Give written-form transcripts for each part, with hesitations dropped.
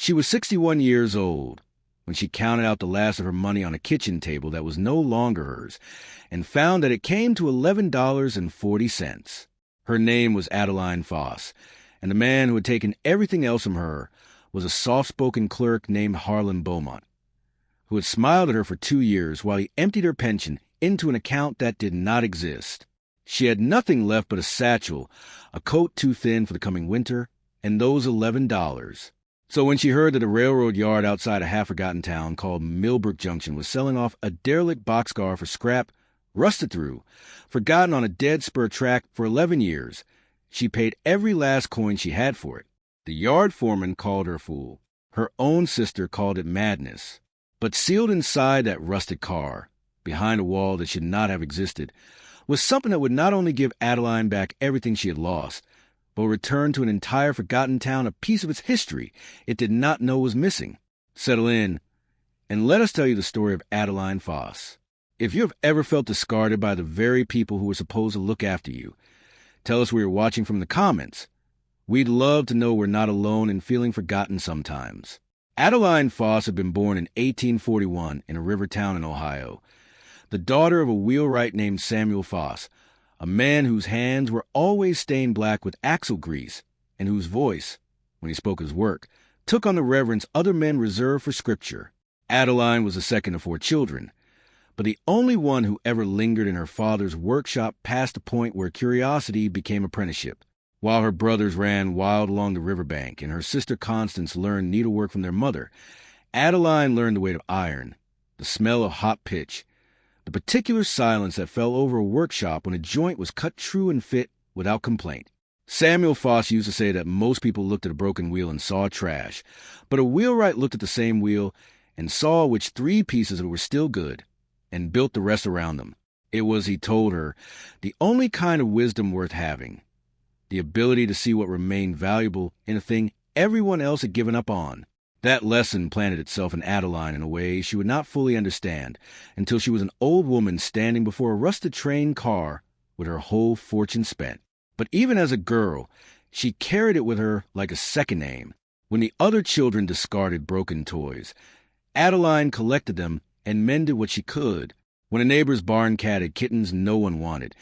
She was 61 years old when she counted out the last of her money on a kitchen table that was no longer hers and found that it came to $11.40. Her name was Adeline Foss, and the man who had taken everything else from her was a soft-spoken clerk named Harlan Beaumont, who had smiled at her for 2 years while he emptied her pension into an account that did not exist. She had nothing left but a satchel, a coat too thin for the coming winter, and those $11. So when she heard that a railroad yard outside a half-forgotten town called Millbrook Junction was selling off a derelict boxcar for scrap, rusted through, forgotten on a dead spur track for 11 years, she paid every last coin she had for it. The yard foreman called her a fool. Her own sister called it madness. But sealed inside that rusted car, behind a wall that should not have existed, was something that would not only give Adeline back everything she had lost, but return to an entire forgotten town a piece of its history it did not know was missing. Settle in, and let us tell you the story of Adeline Foss. If you have ever felt discarded by the very people who were supposed to look after you, tell us where you're watching from in the comments. We'd love to know we're not alone in feeling forgotten sometimes. Adeline Foss had been born in 1841 in a river town in Ohio, the daughter of a wheelwright named Samuel Foss, a man whose hands were always stained black with axle grease, and whose voice, when he spoke his work, took on the reverence other men reserved for Scripture. Adeline was the second of 4 children, but the only one who ever lingered in her father's workshop past the point where curiosity became apprenticeship. While her brothers ran wild along the riverbank and her sister Constance learned needlework from their mother, Adeline learned the weight of iron, the smell of hot pitch, the particular silence that fell over a workshop when a joint was cut true and fit without complaint. Samuel Foss used to say that most people looked at a broken wheel and saw trash, but a wheelwright looked at the same wheel and saw which 3 pieces of it were still good, and built the rest around them. It was, he told her, the only kind of wisdom worth having. The ability to see what remained valuable in a thing everyone else had given up on. That lesson planted itself in Adeline in a way she would not fully understand until she was an old woman standing before a rusted train car with her whole fortune spent. But even as a girl, she carried it with her like a second name. When the other children discarded broken toys, Adeline collected them and mended what she could. When a neighbor's barn cat had kittens no one wanted,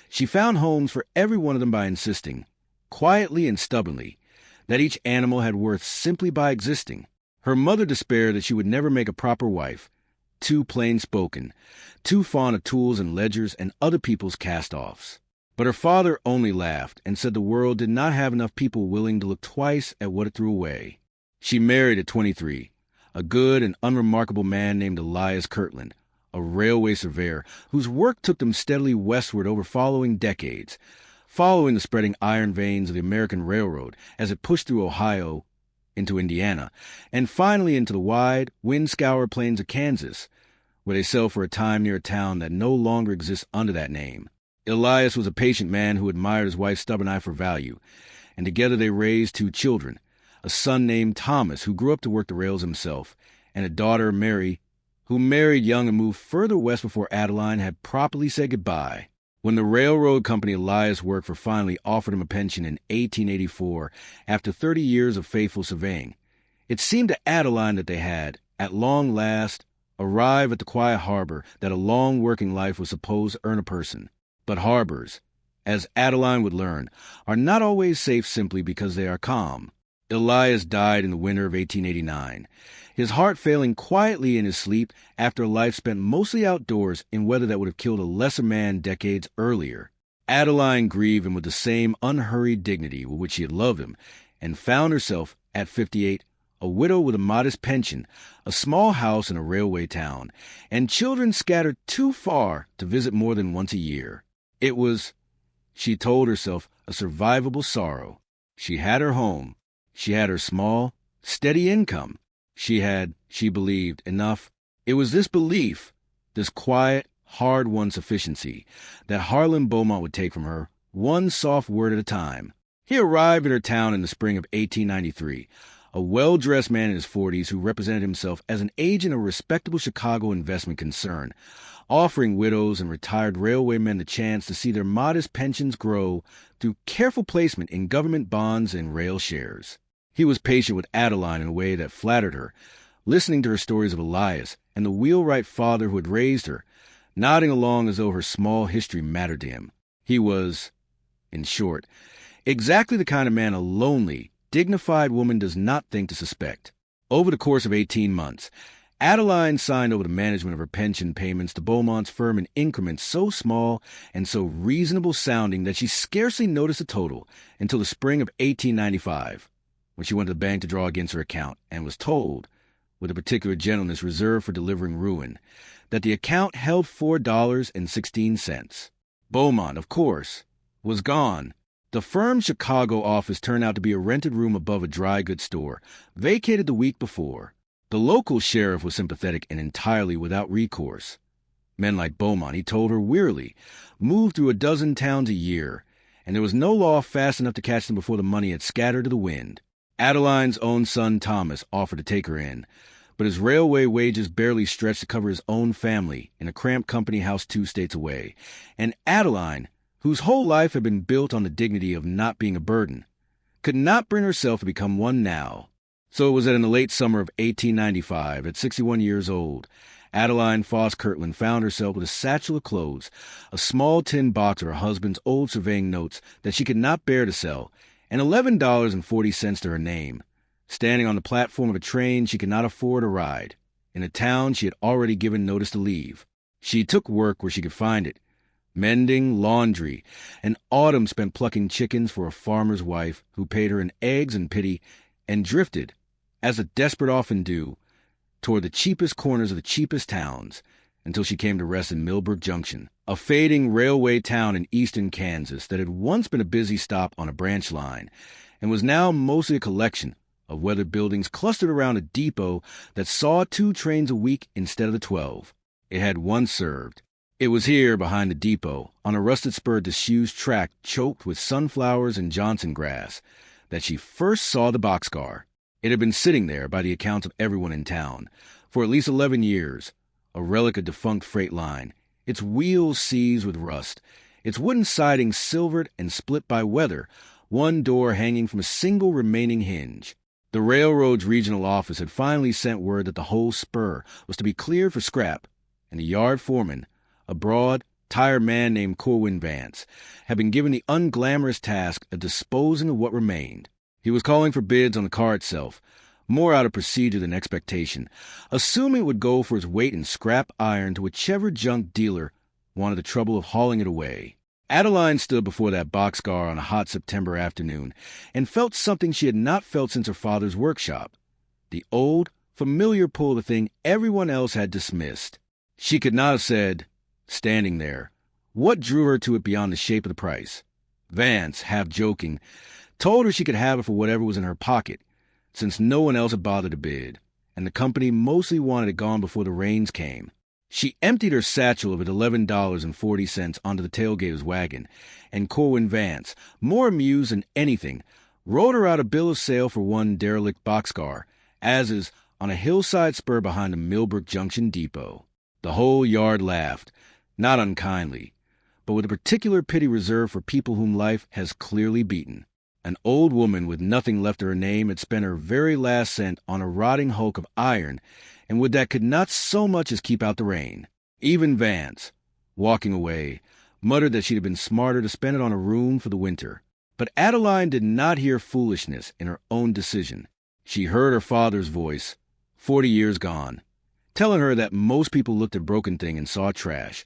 she found homes for every one of them by insisting, quietly and stubbornly, that each animal had worth simply by existing. Her mother despaired that she would never make a proper wife, too plain-spoken, too fond of tools and ledgers and other people's cast-offs. But her father only laughed and said the world did not have enough people willing to look twice at what it threw away. She married at 23, a good and unremarkable man named Elias Kirtland, a railway surveyor whose work took them steadily westward over following decades, following the spreading iron veins of the American Railroad as it pushed through Ohio into Indiana, and finally into the wide, wind-scoured plains of Kansas, where they settled for a time near a town that no longer exists under that name. Elias was a patient man who admired his wife's stubborn eye for value, and together they raised 2 children, a son named Thomas, who grew up to work the rails himself, and a daughter, Mary, who married young and moved further west before Adeline had properly said goodbye. When the railroad company Elias worked for finally offered him a pension in 1884, after 30 years of faithful surveying, it seemed to Adeline that they had, at long last, arrived at the quiet harbor that a long working life was supposed to earn a person. But harbors, as Adeline would learn, are not always safe simply because they are calm. Elias died in the winter of 1889, his heart failing quietly in his sleep after a life spent mostly outdoors in weather that would have killed a lesser man decades earlier. Adeline grieved him with the same unhurried dignity with which she had loved him, and found herself, at 58, a widow with a modest pension, a small house in a railway town, and children scattered too far to visit more than once a year. It was, she told herself, a survivable sorrow. She had her home. She had her small, steady income. She had, she believed, enough. It was this belief, this quiet, hard-won sufficiency, that Harlan Beaumont would take from her, one soft word at a time. He arrived at her town in the spring of 1893, a well-dressed man in his 40s who represented himself as an agent of a respectable Chicago investment concern, offering widows and retired railwaymen the chance to see their modest pensions grow through careful placement in government bonds and rail shares. He was patient with Adeline in a way that flattered her, listening to her stories of Elias and the wheelwright father who had raised her, nodding along as though her small history mattered to him. He was, in short, exactly the kind of man a lonely, dignified woman does not think to suspect. Over the course of 18 months, Adeline signed over the management of her pension payments to Beaumont's firm in increments so small and so reasonable sounding that she scarcely noticed the total until the spring of 1895, when she went to the bank to draw against her account and was told, with a particular gentleness reserved for delivering ruin, that the account held $4.16. Beaumont, of course, was gone. The firm's Chicago office turned out to be a rented room above a dry goods store, vacated the week before. The local sheriff was sympathetic and entirely without recourse. Men like Beaumont, he told her wearily, moved through a dozen towns a year, and there was no law fast enough to catch them before the money had scattered to the wind. Adeline's own son Thomas offered to take her in, but his railway wages barely stretched to cover his own family in a cramped company house 2 states away, and Adeline, whose whole life had been built on the dignity of not being a burden, could not bring herself to become one now. So it was that in the late summer of 1895, at 61 years old, Adeline Foss Kirtland found herself with a satchel of clothes, a small tin box of her husband's old surveying notes that she could not bear to sell, and $11.40 to her name, standing on the platform of a train she could not afford to ride, in a town she had already given notice to leave. She took work where she could find it, mending, laundry, and autumn spent plucking chickens for a farmer's wife who paid her in eggs and pity, and drifted, as the desperate often do, toward the cheapest corners of the cheapest towns, until she came to rest in Millbrook Junction, a fading railway town in eastern Kansas that had once been a busy stop on a branch line, and was now mostly a collection of weathered buildings clustered around a depot that saw 2 trains a week instead of the 12 it had once served. It was here, behind the depot, on a rusted spur disused track choked with sunflowers and Johnson grass, that she first saw the boxcar. It had been sitting there, by the accounts of everyone in town, for at least 11 years, a relic of defunct freight line, its wheels seized with rust, its wooden siding silvered and split by weather, one door hanging from a single remaining hinge. The railroad's regional office had finally sent word that the whole spur was to be cleared for scrap, and the yard foreman, a broad, tired man named Corwin Vance, had been given the unglamorous task of disposing of what remained. He was calling for bids on the car itself, more out of procedure than expectation, assuming it would go for its weight in scrap iron to whichever junk dealer wanted the trouble of hauling it away. Adeline stood before that boxcar on a hot September afternoon and felt something she had not felt since her father's workshop, the old, familiar pull of the thing everyone else had dismissed. She could not have said, standing there, what drew her to it beyond the shape of the price. Vance, half joking, told her she could have it for whatever was in her pocket, since no one else had bothered to bid, and the company mostly wanted it gone before the rains came. She emptied her satchel of $11.40 onto the tailgate of his wagon, and Corwin Vance, more amused than anything, wrote her out a bill of sale for one derelict boxcar, as is on a hillside spur behind the Millbrook Junction depot. The whole yard laughed, not unkindly, but with a particular pity reserved for people whom life has clearly beaten. An old woman with nothing left of her name had spent her very last cent on a rotting hulk of iron, and would that could not so much as keep out the rain. Even Vance, walking away, muttered that she'd have been smarter to spend it on a room for the winter. But Adeline did not hear foolishness in her own decision. She heard her father's voice, 40 years gone, telling her that most people looked at a broken thing and saw trash,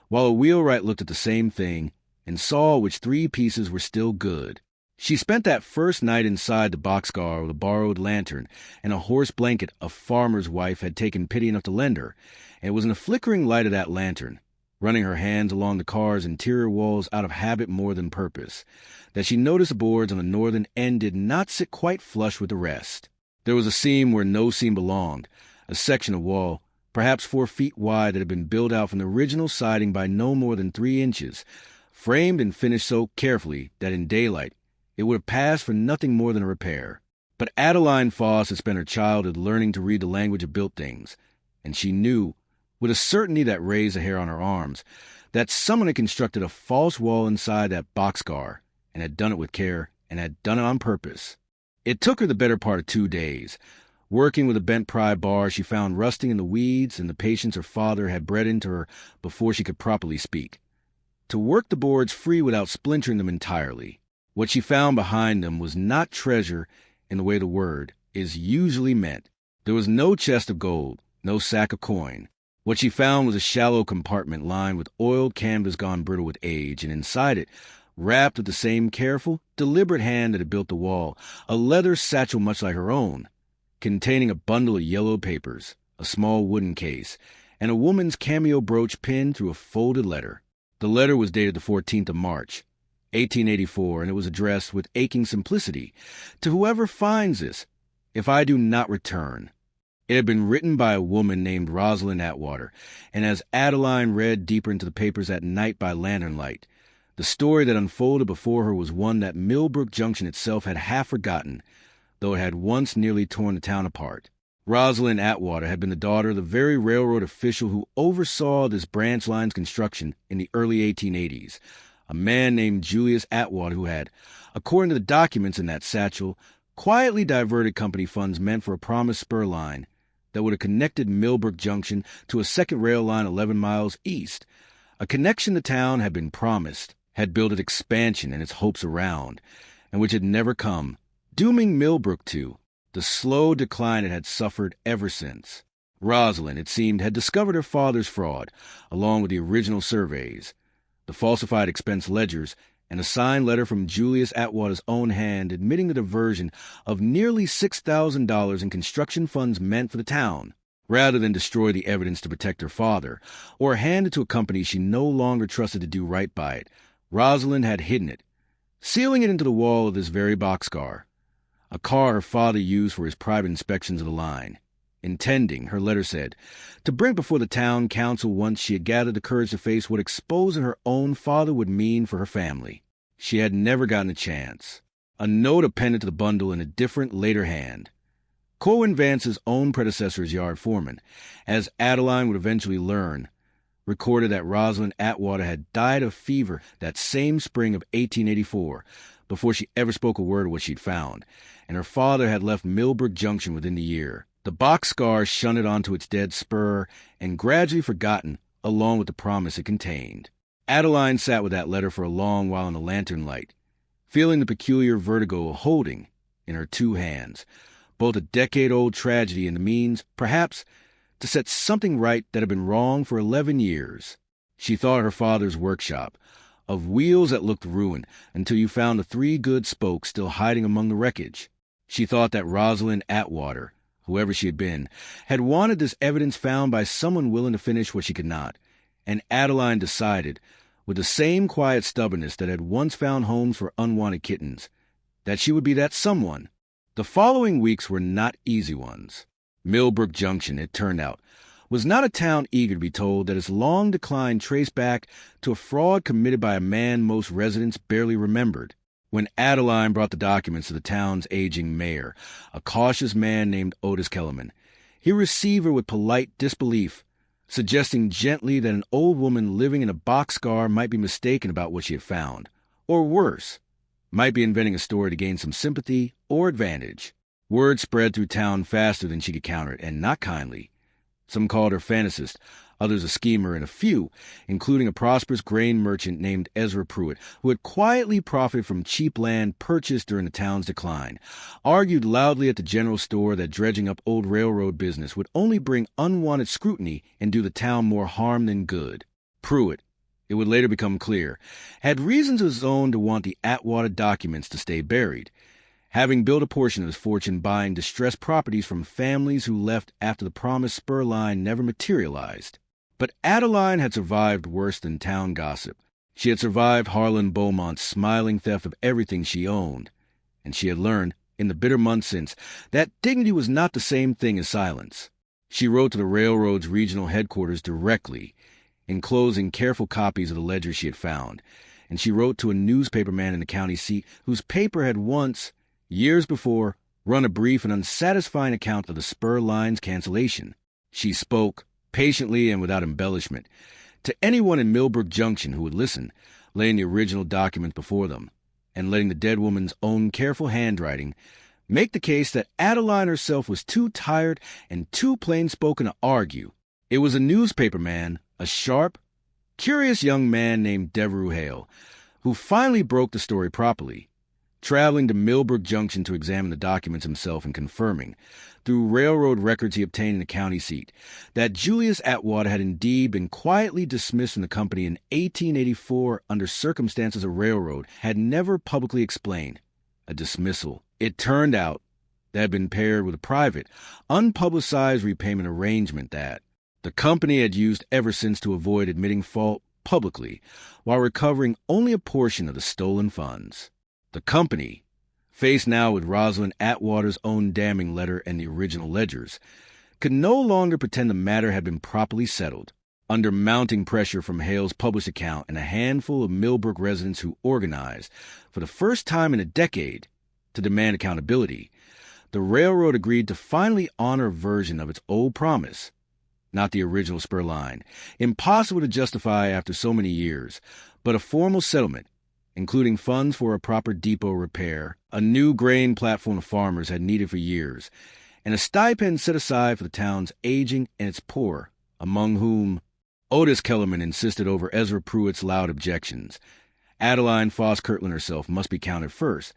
while a wheelwright looked at the same thing and saw which 3 pieces were still good. She spent that first night inside the boxcar with a borrowed lantern and a horse blanket a farmer's wife had taken pity enough to lend her, and it was in the flickering light of that lantern, running her hands along the car's interior walls out of habit more than purpose, that she noticed the boards on the northern end did not sit quite flush with the rest. There was a seam where no seam belonged, a section of wall, perhaps 4 feet wide, that had been built out from the original siding by no more than 3 inches, framed and finished so carefully that in daylight it would have passed for nothing more than a repair. But Adeline Foss had spent her childhood learning to read the language of built things, and she knew, with a certainty that raised the hair on her arms, that someone had constructed a false wall inside that boxcar, and had done it with care, and had done it on purpose. It took her the better part of 2 days. Working with a bent pry bar, she found rusting in the weeds and the patience her father had bred into her before she could properly speak. To work the boards free without splintering them entirely. What she found behind them was not treasure in the way the word is usually meant. There was no chest of gold, no sack of coin. What she found was a shallow compartment lined with oiled canvas gone brittle with age, and inside it, wrapped with the same careful, deliberate hand that had built the wall, a leather satchel much like her own, containing a bundle of yellow papers, a small wooden case, and a woman's cameo brooch pinned through a folded letter. The letter was dated the 14th of March, 1884, and it was addressed with aching simplicity, "To whoever finds this, if I do not return." It had been written by a woman named Rosalind Atwater, and as Adeline read deeper into the papers at night by lantern light, the story that unfolded before her was one that Millbrook Junction itself had half forgotten, though it had once nearly torn the town apart. Rosalind Atwater had been the daughter of the very railroad official who oversaw this branch line's construction in the early 1880s, a man named Julius Atwater who had, according to the documents in that satchel, quietly diverted company funds meant for a promised spur line that would have connected Millbrook Junction to a second rail line 11 miles east, a connection the town had been promised, had built its expansion and its hopes around, and which had never come, dooming Millbrook to the slow decline it had suffered ever since. Rosalind, it seemed, had discovered her father's fraud, along with the original surveys, the falsified expense ledgers, and a signed letter from Julius Atwater's own hand admitting the diversion of nearly $6,000 in construction funds meant for the town, rather than destroy the evidence to protect her father, or hand it to a company she no longer trusted to do right by it. Rosalind had hidden it, sealing it into the wall of this very boxcar, a car her father used for his private inspections of the line, intending, her letter said, to bring before the town council once she had gathered the courage to face what exposing her own father would mean for her family. She had never gotten a chance. A note appended to the bundle in a different, later hand. Corwin Vance's own predecessor as yard foreman, as Adeline would eventually learn, recorded that Rosalind Atwater had died of fever that same spring of 1884, before she ever spoke a word of what she'd found, and her father had left Millbrook Junction within the year. The boxcar shunted onto its dead spur and gradually forgotten, along with the promise it contained. Adeline sat with that letter for a long while in the lantern light, feeling the peculiar vertigo of holding, in her two hands, both a decade-old tragedy and the means, perhaps, to set something right that had been wrong for 11 years. She thought of her father's workshop, of wheels that looked ruined until you found the 3 good spokes still hiding among the wreckage. She thought that Rosalind Atwater, whoever she had been, had wanted this evidence found by someone willing to finish what she could not, and Adeline decided, with the same quiet stubbornness that had once found homes for unwanted kittens, that she would be that someone. The following weeks were not easy ones. Millbrook Junction, it turned out, was not a town eager to be told that its long decline traced back to a fraud committed by a man most residents barely remembered. When Adeline brought the documents to the town's aging mayor, a cautious man named Otis Kellerman, he received her with polite disbelief, suggesting gently that an old woman living in a boxcar might be mistaken about what she had found, or worse, might be inventing a story to gain some sympathy or advantage. Word spread through town faster than she could counter it, and not kindly. Some called her fantasist, others a schemer, and a few, including a prosperous grain merchant named Ezra Pruitt, who had quietly profited from cheap land purchased during the town's decline, argued loudly at the general store that dredging up old railroad business would only bring unwanted scrutiny and do the town more harm than good. Pruitt, it would later become clear, had reasons of his own to want the Atwater documents to stay buried, having built a portion of his fortune buying distressed properties from families who left after the promised spur line never materialized. But Adeline had survived worse than town gossip. She had survived Harlan Beaumont's smiling theft of everything she owned, and she had learned, in the bitter months since, that dignity was not the same thing as silence. She wrote to the railroad's regional headquarters directly, enclosing careful copies of the ledger she had found, and she wrote to a newspaperman in the county seat whose paper had once, years before, run a brief and unsatisfying account of the spur line's cancellation. She spoke, patiently and without embellishment, to anyone in Millbrook Junction who would listen, laying the original document before them, and letting the dead woman's own careful handwriting make the case that Adeline herself was too tired and too plain-spoken to argue. It was a newspaper man, a sharp, curious young man named Devereux Hale, who finally broke the story properly, traveling to Millbrook Junction to examine the documents himself and confirming, through railroad records he obtained in the county seat, that Julius Atwater had indeed been quietly dismissed from the company in 1884 under circumstances a railroad had never publicly explained. A dismissal, it turned out, that had been paired with a private, unpublicized repayment arrangement that the company had used ever since to avoid admitting fault publicly while recovering only a portion of the stolen funds. The company, faced now with Rosalind Atwater's own damning letter and the original ledgers, could no longer pretend the matter had been properly settled. Under mounting pressure from Hale's published account and a handful of Millbrook residents who organized, for the first time in a decade, to demand accountability, the railroad agreed to finally honor a version of its old promise, not the original spur line, impossible to justify after so many years, but a formal settlement, including funds for a proper depot repair, a new grain platform the farmers had needed for years, and a stipend set aside for the town's aging and its poor, among whom Otis Kellerman insisted over Ezra Pruitt's loud objections. Adeline Foss Kirtland herself must be counted first,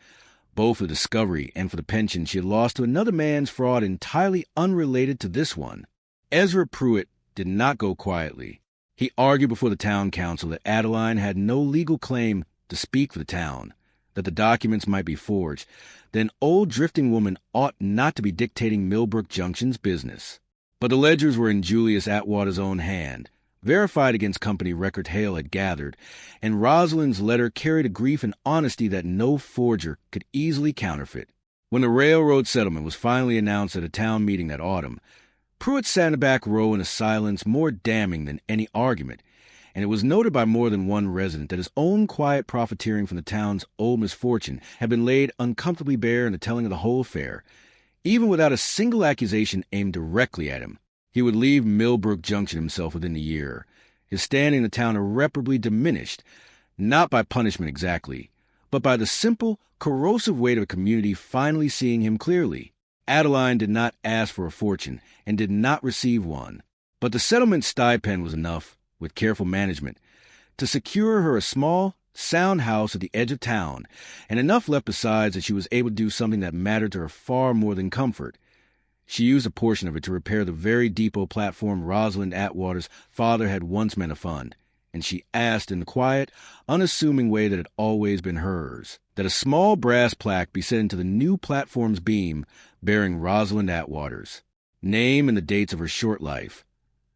both for the discovery and for the pension she had lost to another man's fraud entirely unrelated to this one. Ezra Pruitt did not go quietly. He argued before the town council that Adeline had no legal claim to speak for the town, that the documents might be forged, then old drifting woman ought not to be dictating Millbrook Junction's business. But the ledgers were in Julius Atwater's own hand, verified against company record Hale had gathered, and Rosalind's letter carried a grief and honesty that no forger could easily counterfeit. When the railroad settlement was finally announced at a town meeting that autumn, Pruitt sat in the back row in a silence more damning than any argument, and it was noted by more than one resident that his own quiet profiteering from the town's old misfortune had been laid uncomfortably bare in the telling of the whole affair, even without a single accusation aimed directly at him. He would leave Millbrook Junction himself within the year, his standing in the town irreparably diminished, not by punishment exactly, but by the simple, corrosive weight of a community finally seeing him clearly. Adeline did not ask for a fortune and did not receive one, but the settlement stipend was enough, with careful management, to secure her a small, sound house at the edge of town, and enough left besides that she was able to do something that mattered to her far more than comfort. She used a portion of it to repair the very depot platform Rosalind Atwater's father had once meant to fund, and she asked in the quiet, unassuming way that had always been hers, that a small brass plaque be set into the new platform's beam bearing Rosalind Atwater's name and the dates of her short life,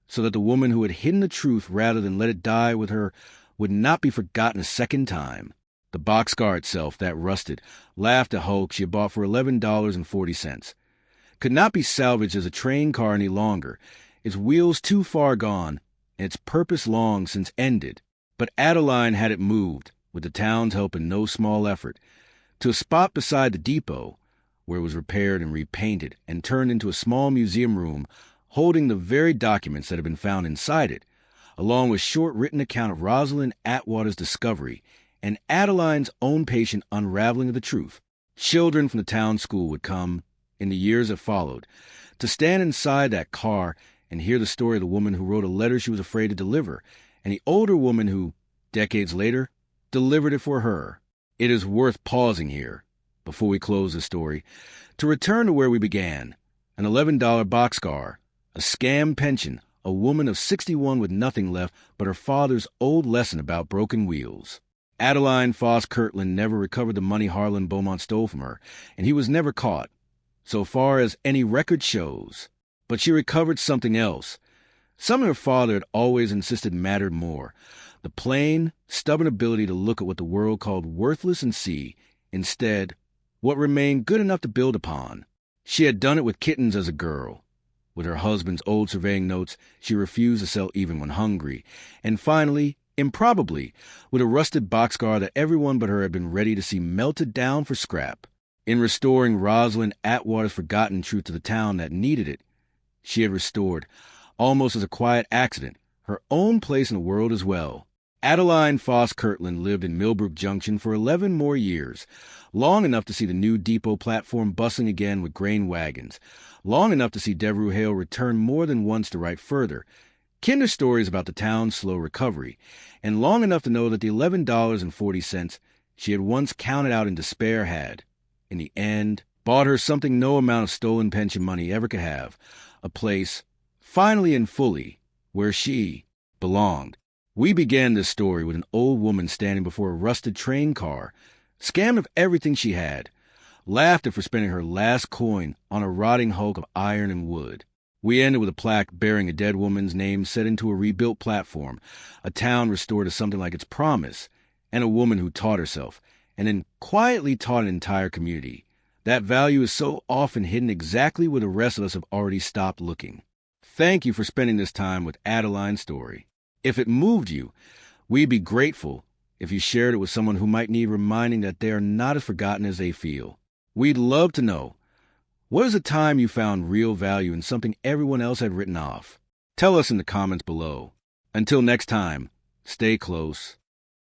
so that the woman who had hidden the truth rather than let it die with her would not be forgotten a second time. The boxcar itself, that rusted, laughed at Hulk she had bought for $11.40. Could not be salvaged as a train car any longer, its wheels too far gone, and its purpose long since ended. But Adeline had it moved, with the town's help and no small effort, to a spot beside the depot, where it was repaired and repainted and turned into a small museum room holding the very documents that had been found inside it, along with short written account of Rosalind Atwater's discovery and Adeline's own patient unraveling of the truth. Children from the town school would come, in the years that followed, to stand inside that car and hear the story of the woman who wrote a letter she was afraid to deliver, and the older woman who, decades later, delivered it for her. It is worth pausing here, before we close the story, to return to where we began. An $11 boxcar, a scam pension, a woman of 61 with nothing left but her father's old lesson about broken wheels. Adeline Foss Kirtland never recovered the money Harlan Beaumont stole from her, and he was never caught, so far as any record shows. But she recovered something else, something her father had always insisted mattered more, the plain, stubborn ability to look at what the world called worthless and see, instead, what remained good enough to build upon. She had done it with kittens as a girl. With her husband's old surveying notes, she refused to sell even when hungry, and finally, improbably, with a rusted boxcar that everyone but her had been ready to see melted down for scrap. In restoring Rosalind Atwater's forgotten truth to the town that needed it, she had restored, almost as a quiet accident, her own place in the world as well. Adeline Foss Kirtland lived in Millbrook Junction for 11 more years, long enough to see the new depot platform bustling again with grain wagons, long enough to see Devereux Hale return more than once to write further, kinder stories about the town's slow recovery, and long enough to know that the $11.40 she had once counted out in despair had, in the end, bought her something no amount of stolen pension money ever could have, a place, finally and fully, where she belonged. We began this story with an old woman standing before a rusted train car, scammed of everything she had, laughed at for spending her last coin on a rotting hulk of iron and wood. We ended with a plaque bearing a dead woman's name set into a rebuilt platform, a town restored to something like its promise, and a woman who taught herself, and then quietly taught an entire community. That value is so often hidden exactly where the rest of us have already stopped looking. Thank you for spending this time with Adeline's story. If it moved you, we'd be grateful if you shared it with someone who might need reminding that they are not as forgotten as they feel. We'd love to know, what is a time you found real value in something everyone else had written off? Tell us in the comments below. Until next time, stay close.